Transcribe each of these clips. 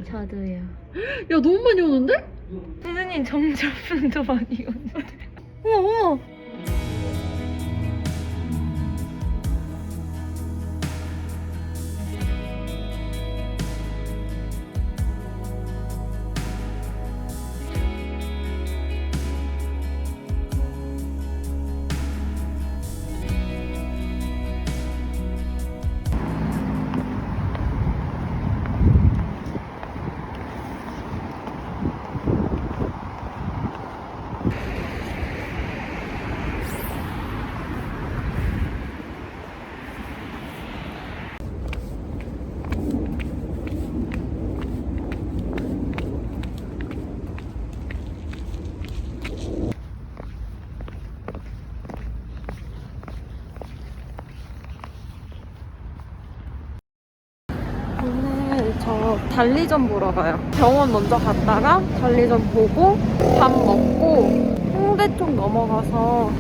저도요. 야, 너무 많이 오는데? 선생님 정접분도 많이 오는데. 어머. 오늘 저 달리점 보러 가요. 병원 먼저 갔다가 달리점 보고 밥 먹고 홍대 쪽 넘어가서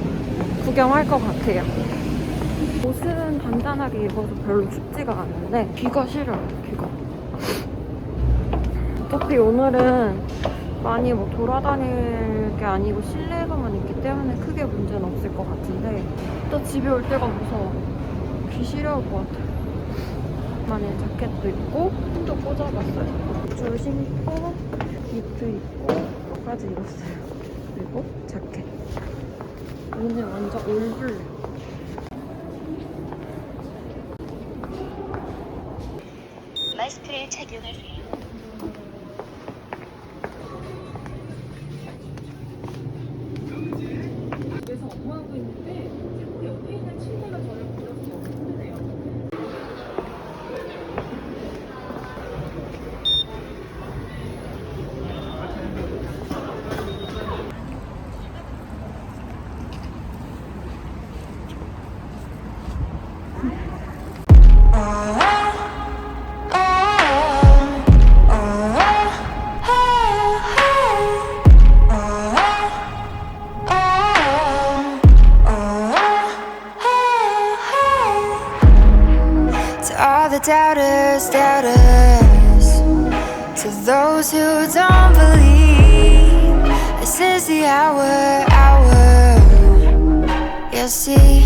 구경할 것 같아요. 옷은 간단하게 입어서 별로 춥지가 않은데 귀가 시려요. 귀가. 어차피 오늘은 많이 뭐 돌아다닐 게 아니고 실내에서만 있기 때문에 크게 문제는 없을 것 같은데 또 집에 올 때가 무서워. 귀 시려울 것 같아요. 만에 자켓도 입고 핀도 꽂아봤어요. 줄 신고 니트 입고 끝까지 입었어요. 그리고 자켓. 오늘 완전 올블랙. 마스크를 착용하세요. 집에서 업무하고 있는데 자꾸 옆에 있는 침대가 저를 불러서 너무 힘드네요. All the doubters, doubters. To those who don't believe, this is the hour, hour. You'll see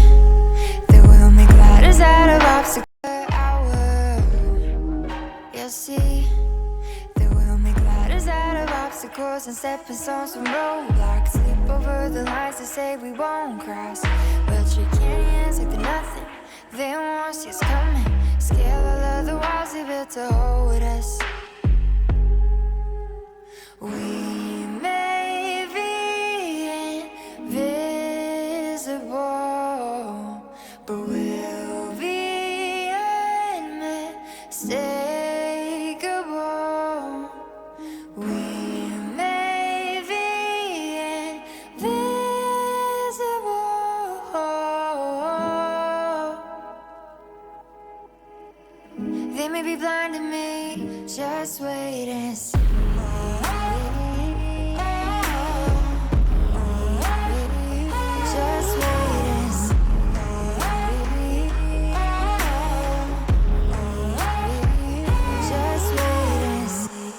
that we'll make ladders out of obstacles. Hour. You'll see that we'll make ladders out of obstacles and stepping stones from roadblocks. Leap over the lines to say we won't cross. We'll shake hands like they're nothing. They won't see us coming. Scale all of the walls they built to hold us. We may be invisible, but we'll be unmistakable. We may be invisible. They may be blind to me, just wait and see. Just wait and see. Just wait and see.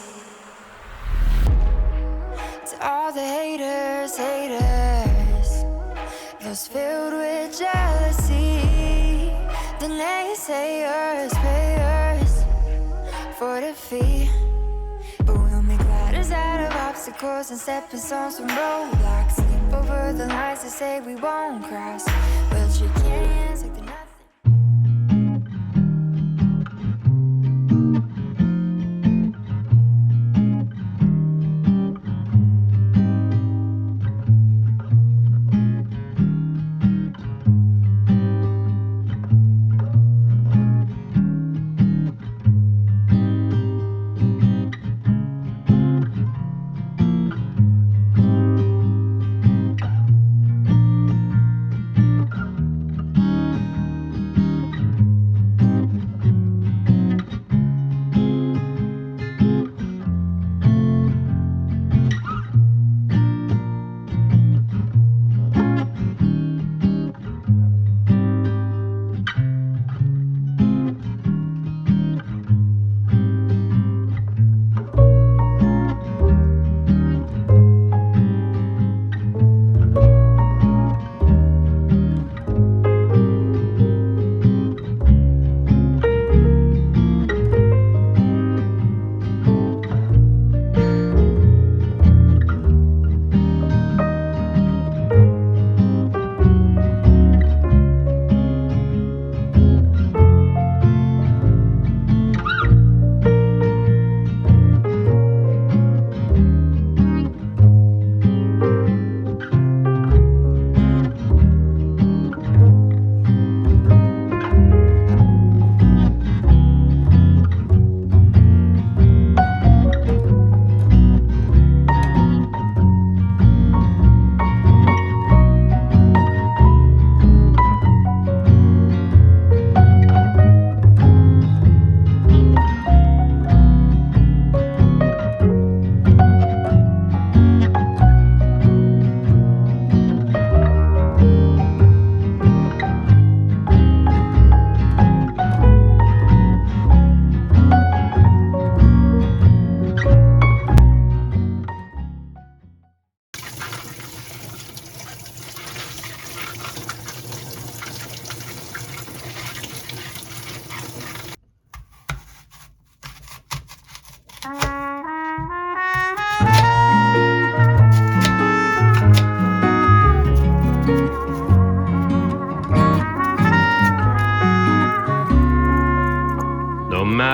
To all the haters, haters, those filled with jealousy, the naysayers, payers for defeat. But we'll make ladders out of obstacles and stepping stones from roadblocks. Leap over the lines to say we won't cross. We'll shake hands like they're nothing.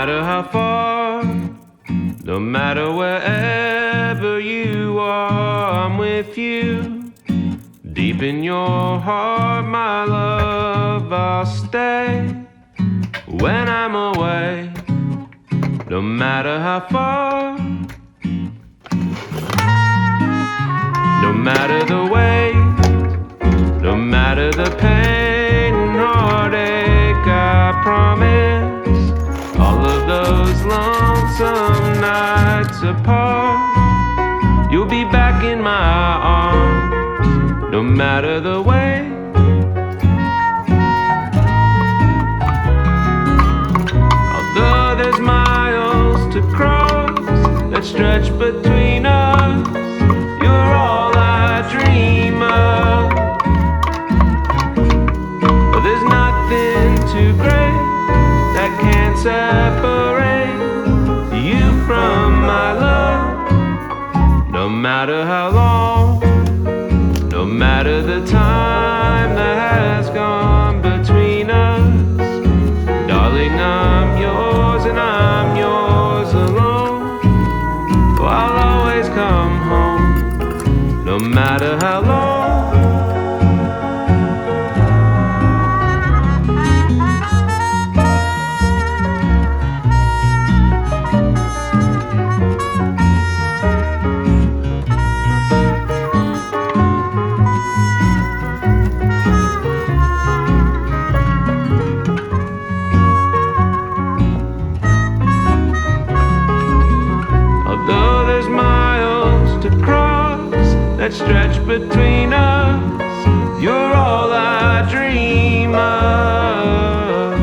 matter how far, no matter wherever you are, I'm with you. Deep in your heart, my love, I'll stay. When I'm away, no matter how far, no matter the weight, no matter the pain and heartache, I promise all of those lonesome nights apart, you'll be back in my arms, no matter the way. Although there's miles to cross that stretch between us, you're all I dream of. But there's nothing too great that can't separate you from my love. No matter how long, no matter the time that has gone between us, darling, I'm yours and I'm yours alone. Oh, I'll always come home, no matter how long. That stretch between us, you're all I dream of.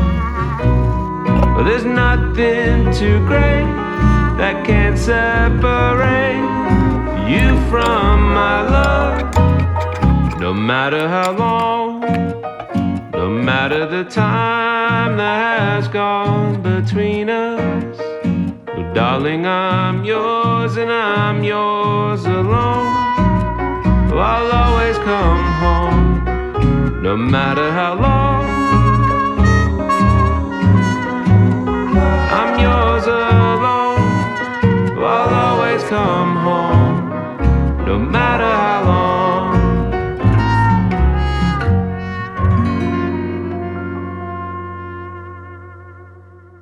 But there's nothing too great that can't separate you from my love. No matter how long, no matter the time that has gone between us, oh, darling, I'm yours and I'm yours alone. I'll always come home, no matter how long.